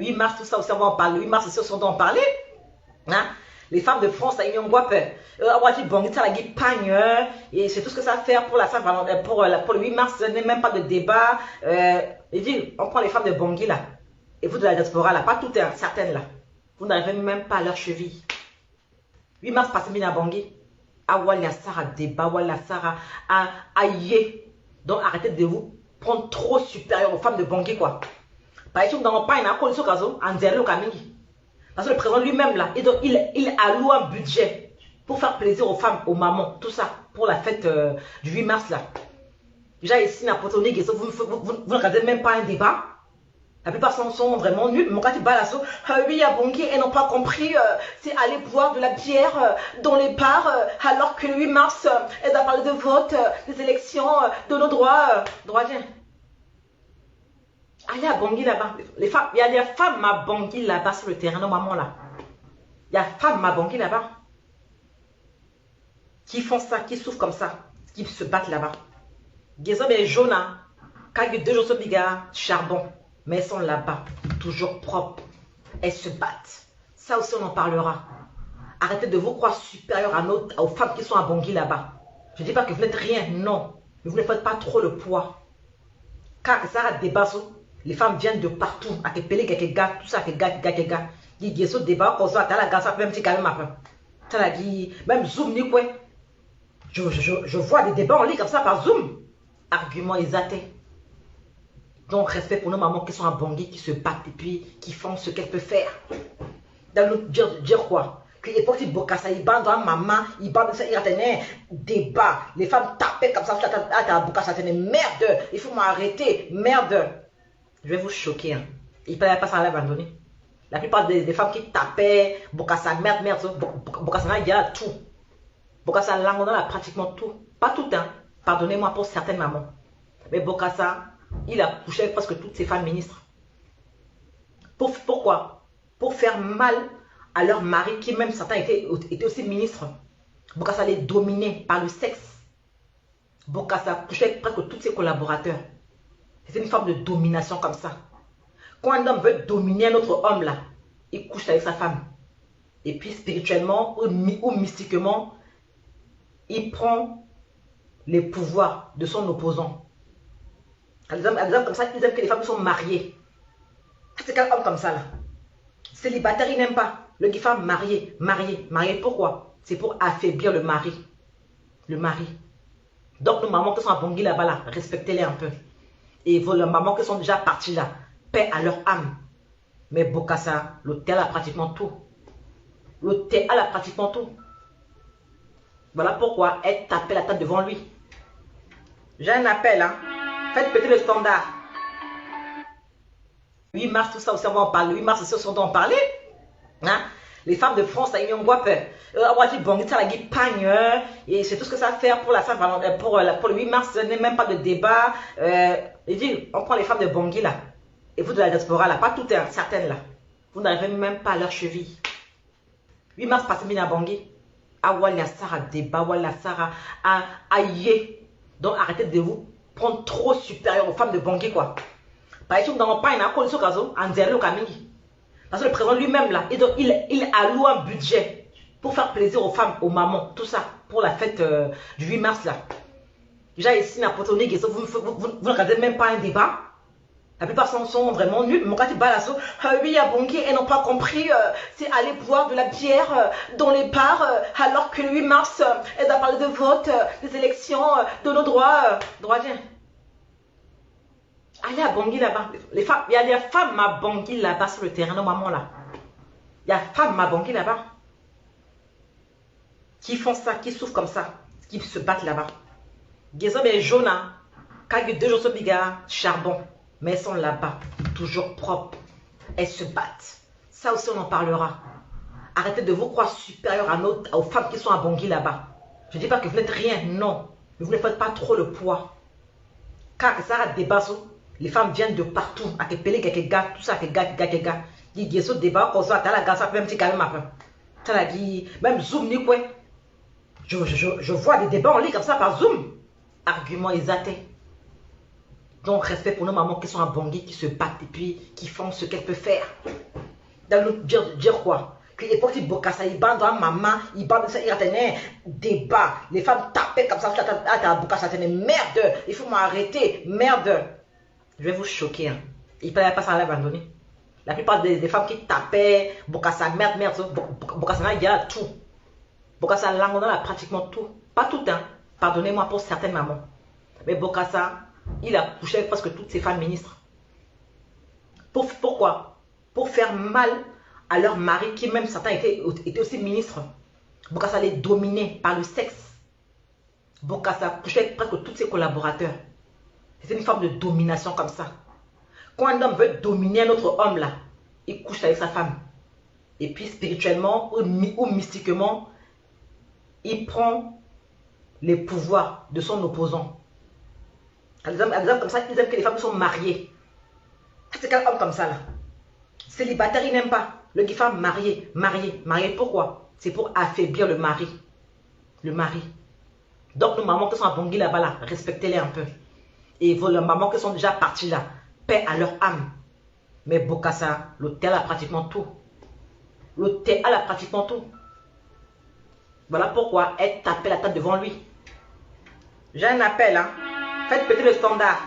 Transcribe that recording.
8 mars, tout ça aussi, on va en parler. Le 8 mars, c'est on doit en parler. Hein? Les femmes de France, ils ont quoi peur. On va dire, bon, ça la pagne, et c'est tout ce que ça fait pour la pour le 8 mars, ce n'est même pas de débat. Il dit, on prend les femmes de Bangui là, et vous de la diaspora là, pas toutes, hein, certaines là. Vous n'arrivez même pas à leur cheville. 8 mars, passez bien à Bangui. Ah, voilà, Sarah débat, voilà, Sarah, aïe. Donc, arrêtez de vous prendre trop supérieur aux femmes de Bangui, quoi. Par exemple, dans mon pain, il y a un peu de caso, en zéro, Kamingi. Parce que le président lui-même, là, il alloue un budget pour faire plaisir aux femmes, aux mamans, tout ça, pour la fête du 8 mars, là. Déjà, ici, vous ne regardez même pas un débat. La plupart sont vraiment nuls. Mon gars, tu balasso. Oui, à Bangui, elles n'ont pas compris. C'est aller boire de la bière dans les bars, alors que le 8 mars, elles ont parlé de vote, des élections, de nos droits. Droits, viens. Allez à Bangui là-bas. Il y a des femmes à Bangui là-bas sur le terrain, normalement là. Il y a des femmes à Bangui là-bas qui font ça, qui souffrent comme ça, qui se battent là-bas. Ils ont des jaunes, quand il y a 2 jours sur biga, charbon. Mais elles sont là-bas, toujours propres. Elles se battent. Ça aussi, on en parlera. Arrêtez de vous croire supérieur aux femmes qui sont à Bangui là-bas. Je ne dis pas que vous n'êtes rien, non. Mais vous ne faites pas trop le poids. Car ça a des bases, les femmes viennent de partout. À te peler quelques gars, tout ça, quelques gars. Il y a ce débat, comme ça, tu as la gars, ça peut même si quand même après. Tu as la dit, même Zoom, ni quoi. Je vois des débats en ligne comme ça par Zoom. Arguments exaltés. Donc, respect pour nos mamans qui sont à Bangui, qui se battent et puis qui font ce qu'elles peuvent faire. Dire quoi? Que l'époque, si Bokassa, il bande dans maman, il bande ça, il retenait débat. Les femmes tapaient comme ça, à Bokassa, merde, il faut m'arrêter, merde. Je vais vous choquer. Hein. Il ne fallait pas s'en abandonner. La plupart des femmes qui tapaient, Bokassa, merde, Bokassa, il y a tout. Bokassa, langue, on a pratiquement tout. Pas tout, hein. Pardonnez-moi pour certaines mamans. Mais Bokassa, il a couché avec presque toutes ces femmes ministres. Pourquoi? Pour faire mal à leur mari, qui même certains étaient aussi ministres. Bokassa les dominait par le sexe. Bokassa couchait avec presque tous ses collaborateurs. C'est une forme de domination comme ça. Quand un homme veut dominer un autre homme là, il couche avec sa femme. Et puis spirituellement ou mystiquement, il prend les pouvoirs de son opposant. Des hommes comme ça, ils aiment que les femmes sont mariées. C'est quel homme comme ça là? Célibataire, il n'aime pas. Le femme mariée. Pourquoi? C'est pour affaiblir le mari. Le mari. Donc, nos mamans qui sont à Bangui là-bas, là, respectez-les un peu. Et vos mamans qui sont déjà parties là, paix à leur âme. Mais Bokassa, l'hôtel a pratiquement tout. L'hôtel a pratiquement tout. Voilà pourquoi elle tapait la tête devant lui. J'ai un appel, hein. Faites péter le standard. 8 mars, tout ça aussi, on va en parler. Le 8 mars, c'est on doit en parler. Hein? Les femmes de France, ils ont quoi peur. On va dire, bon, ça la pagne, et c'est tout ce que ça fait pour pour le 8 mars, ce n'est même pas de débat. Il dit, on prend les femmes de Bangui là, et vous de la diaspora là, pas toutes, hein, certaines là. Vous n'arrivez même pas à leur cheville. 8 mars, passez bien à Bangui. Ah, voilà, Sarah débat, voilà, Sarah, aïe. Donc, arrêtez de vous prendre trop supérieur aux femmes de Bangui, quoi. Par exemple, dans mon pain, il y a un peu de caso, en zéro, Kamingi. Parce que le président lui-même, là, il alloue un budget pour faire plaisir aux femmes, aux mamans, tout ça, pour la fête du 8 mars, là. Déjà, ici, vous ne regardez même pas un débat. La plupart sont vraiment nuls. Mon gars, tu balasso. Oui, à Bangui, elles n'ont pas compris. C'est aller boire de la bière dans les bars, alors que le 8 mars, elles ont parlé de vote, des élections, de nos droits. Droits, viens. Allez à Bangui là-bas. Il y a des femmes à Bangui là-bas sur le terrain, normalement là. Il y a des femmes à Bangui là-bas qui font ça, qui souffrent comme ça, qui se battent là-bas. Ils ont des jaunes, quand il y a 2 jours sur biga, charbon. Mais elles sont là-bas, toujours propres. Elles se battent. Ça aussi, on en parlera. Arrêtez de vous croire supérieur aux femmes qui sont à Bangui là-bas. Je ne dis pas que vous n'êtes rien, non. Mais vous ne faites pas trop le poids. Car ça a des bases. Les femmes viennent de partout. À te peler quelques gars, tout ça, quelques gars. Il y a ce débat, comme ça, tu as la gars, ça peut même si quand même après. Tu as la dit, même Zoom, ni quoi. Je vois des débats en ligne comme ça par Zoom. Arguments exaltés. Donc, respect pour nos mamans qui sont à Bangui, qui se battent et puis qui font ce qu'elles peuvent faire. Dire quoi? Que l'époque, il bokassa, il bat dans maman, il bat dans ça, il attendait débat. Les femmes tapaient comme ça, à bokassa, merde, il faut m'arrêter, merde. Je vais vous choquer. Hein. Il ne fallait pas ça à l'abandonner. La plupart des femmes qui tapaient, bokassa, merde, bokassa, il y a tout. Bokassa, langue, a pratiquement tout. Pas tout, hein. Pardonnez-moi pour certaines mamans. Mais Bokassa, il a couché avec presque toutes ses femmes ministres. Pourquoi? Pour faire mal à leur mari, qui même certains étaient aussi ministres. Bokassa les dominait par le sexe. Bokassa couchait avec presque tous ses collaborateurs. C'est une forme de domination comme ça. Quand un homme veut dominer un autre homme là, il couche avec sa femme. Et puis spirituellement ou mystiquement, il prend les pouvoirs de son opposant. Les hommes comme ça, ils aiment que les femmes sont mariées. C'est quel homme comme ça là? Célibataire, il n'aime pas. Le femme marié. Pourquoi? C'est pour affaiblir le mari. Le mari. Donc nos mamans qui sont à Bangui là-bas là, respectez-les un peu. Et vos mamans qui sont déjà parties là, paix à leur âme. Mais Bokassa, l'hôtel a pratiquement tout. L'hôtel a pratiquement tout. Voilà pourquoi elle tapait la table devant lui. J'ai un appel, hein. Faites péter le standard.